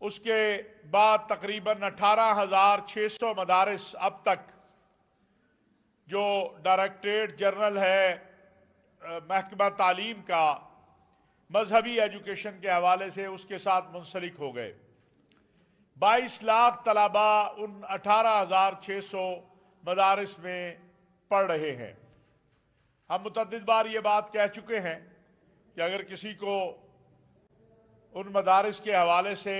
उसके बाद तकरीबन 18,600 मदारिस अब तक जो डायरेक्टरेट जनरल है महकमा तालीम का मजहबी एजुकेशन के हवाले से उसके साथ मुंसलिक हो गए। 22 लाख तलबा उन 18,600 मदारिस में पढ़ रहे हैं। हम मुतअद्दिद बार ये बात कह चुके हैं कि अगर किसी को उन मदारिस के हवाले से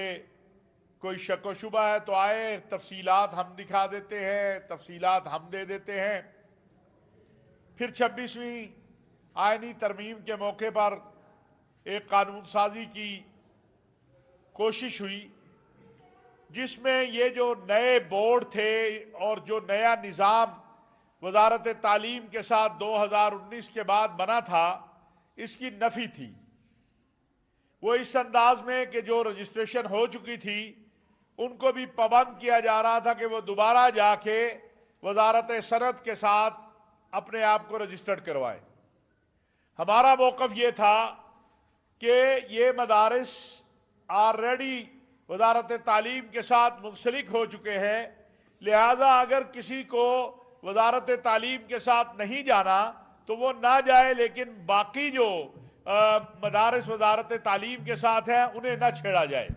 कोई शक व शुबा है तो आए, तफसीलात हम दिखा देते हैं, तफसीलात हम दे देते हैं। फिर 26वीं आईनी तरमीम के मौके पर एक कानून साजी की कोशिश हुई जिसमें ये जो नए बोर्ड थे और जो नया निज़ाम वजारत तालीम के साथ 2019 के बाद बना था, इसकी नफी थी। वो इस अंदाज में कि जो रजिस्ट्रेशन हो चुकी थी उनको भी पाबंद किया जा रहा था कि वो दोबारा जाके वजारत सनत के साथ अपने आप को रजिस्टर्ड करवाएं। हमारा मौक़िफ़ ये था कि ये मदारिस ऑलरेडी वजारत तालीम के साथ मुंसलिक हो चुके हैं, लिहाजा अगर किसी को वजारत तालीम के साथ नहीं जाना तो वो ना जाए, लेकिन बाकी जो मदारिस वजारत तालीम के साथ हैं उन्हें ना छेड़ा जाए।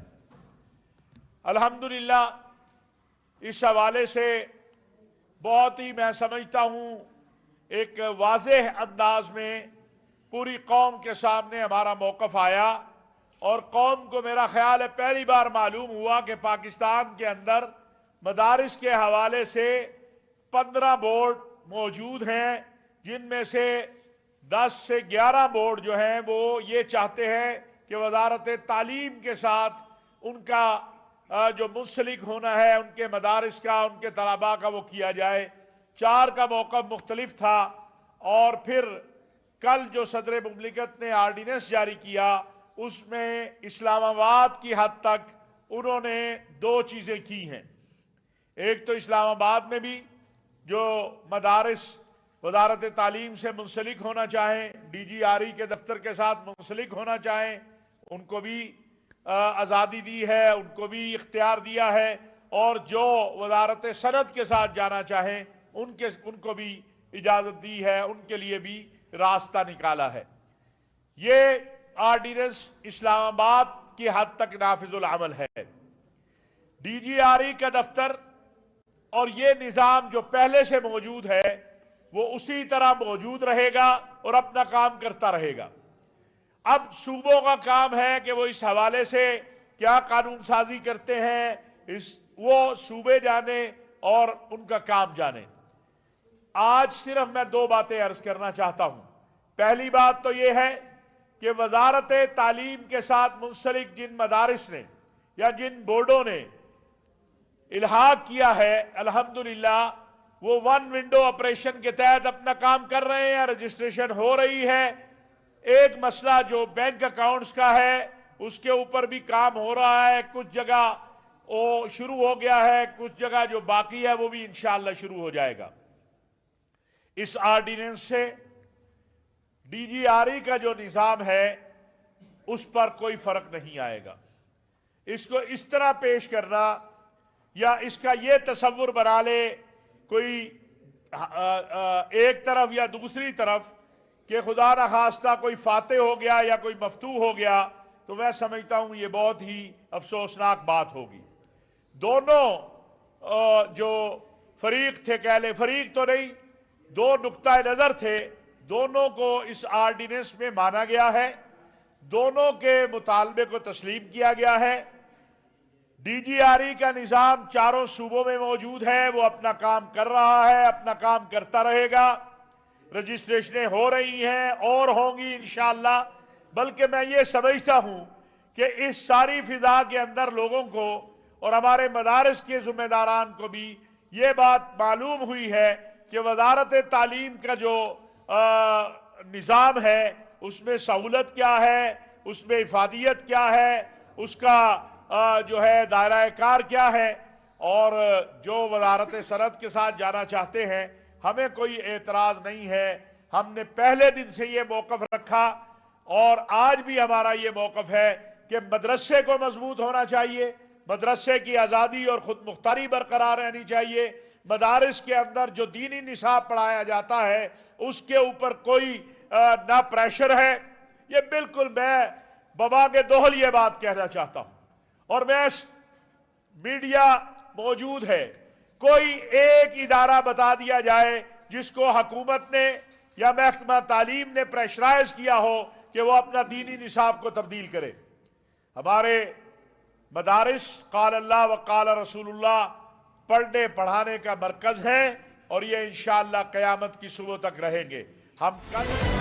अल्हम्दुलिल्लाह इस हवाले से बहुत ही मैं समझता हूँ एक वाज़ेह अंदाज में पूरी कौम के सामने हमारा मौक़िफ़ आया और कौम को मेरा ख्याल है पहली बार मालूम हुआ कि पाकिस्तान के अंदर मदारिस के हवाले से 15 बोर्ड मौजूद हैं, जिनमें से 10 से 11 बोर्ड जो हैं वो ये चाहते हैं कि वजारत तालीम के साथ उनका जो मुंसलिक होना है उनके मदारिस का, उनके तलबा का, वो किया जाए। 4 का मौक़िफ़ मुख्तलिफ था और फिर कल जो सदर मुमलिकत ने आर्डिनेंस जारी किया उसमें इस्लामाबाद की हद तक उन्होंने 2 चीज़ें की हैं। एक तो इस्लामाबाद में भी जो मदारिस वजारत तालीम से मुंसलिक होना चाहें, DGRE के दफ्तर के साथ मुंसलिक होना चाहें, उनको भी आज़ादी दी है, उनको भी इख्तियार दिया है, और जो वजारत सनत के साथ जाना चाहें उनको भी इजाज़त दी है, उनके लिए भी रास्ता निकाला है। ये ऑर्डिनेंस इस्लामाबाद की हद तक नाफिजुल अमल है। DGRE का दफ्तर और ये निज़ाम जो पहले से मौजूद है वो उसी तरह मौजूद रहेगा और अपना काम करता रहेगा। अब सूबों का काम है कि वो इस हवाले से क्या कानून साजी करते हैं, वो सूबे जाने और उनका काम जाने। आज सिर्फ मैं 2 बातें अर्ज करना चाहता हूं। पहली बात तो ये है कि वजारत तालीम के साथ मुंसलिक जिन मदारिस ने या जिन बोर्डों ने इल्हाक किया है, अल्हम्दुलिल्लाह वो 1 विंडो ऑपरेशन के तहत अपना काम कर रहे हैं, रजिस्ट्रेशन हो रही है। एक मसला जो बैंक अकाउंट्स का है उसके ऊपर भी काम हो रहा है, कुछ जगह वो शुरू हो गया है, कुछ जगह जो बाकी है वो भी इंशाअल्लाह शुरू हो जाएगा। इस ऑर्डिनेंस से DGRE का जो निज़ाम है उस पर कोई फर्क नहीं आएगा। इसको इस तरह पेश करना या इसका ये तसव्वुर बना ले कोई एक तरफ या दूसरी तरफ कि खुदा न खास्ता कोई फातेह हो गया या कोई मफतूह हो गया, तो मैं समझता हूं ये बहुत ही अफसोसनाक बात होगी। दोनों जो फरीक थे, कह ले फरीक तो नहीं, 2 नुक्ता नज़र थे, दोनों को इस ऑर्डिनेंस में माना गया है, दोनों के मुतालबे को तस्लीम किया गया है। DGRE का निज़ाम 4 सूबों में मौजूद है, वो अपना काम कर रहा है, अपना काम करता रहेगा। रजिस्ट्रेशनें हो रही हैं और होंगी इंशाअल्लाह। बल्कि मैं ये समझता हूँ कि इस सारी फिजा के अंदर लोगों को और हमारे मदारिस के ज़िम्मेदारान को भी ये बात मालूम हुई है कि वजारत तालीम का जो निज़ाम है उसमें सहूलत क्या है, उसमें इफादियत क्या है, उसका जो है दायरा कार क्या है, और जो वजारत सनत के साथ जाना चाहते हैं हमें कोई एतराज़ नहीं है। हमने पहले दिन से ये मौक़िफ़ रखा और आज भी हमारा ये मौक़िफ़ है कि मदरसे को मजबूत होना चाहिए, मदरसे की आज़ादी और खुद मुख्तारी बरकरार रहनी चाहिए। मदारिस के अंदर जो दीनी निसाब पढ़ाया जाता है उसके ऊपर कोई ना प्रेशर है। ये बिल्कुल मैं बबा के दोहल ये बात कहना चाहता हूं। और मैं मीडिया मौजूद है, कोई एक इदारा बता दिया जाए जिसको हुकूमत ने या महकमा तालीम ने प्रेशराइज किया हो कि वो अपना दीनी निसाब को तब्दील करे। हमारे मदारिस काल अल्लाह व काल रसूलुल्लाह पढ़ने पढ़ाने का मरकज है और ये इंशाअल्लाह क़यामत की सुबह तक रहेंगे। हम कल